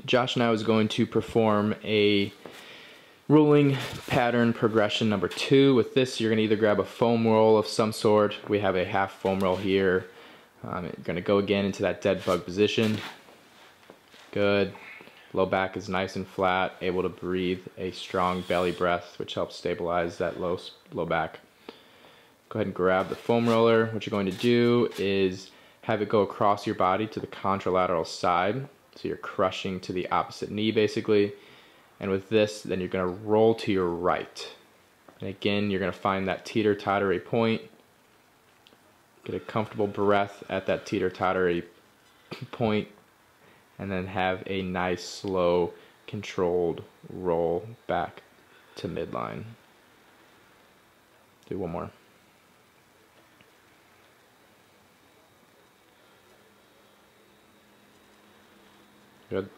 Josh now is going to perform a rolling pattern progression number 2. With this, you're going to either grab a foam roll of some sort. We have a half foam roll here. You're going to go again into that dead bug position. Good. Low back is nice and flat, able to breathe a strong belly breath, which helps stabilize that low back. Go ahead and grab the foam roller. What you're going to do is have it go across your body to the contralateral side. So you're crushing to the opposite knee basically. And with this, then you're going to roll to your right. And again, you're going to find that teeter-tottery point. Get a comfortable breath at that teeter-tottery point. And then have a nice, slow, controlled roll back to midline. Do one more. Good.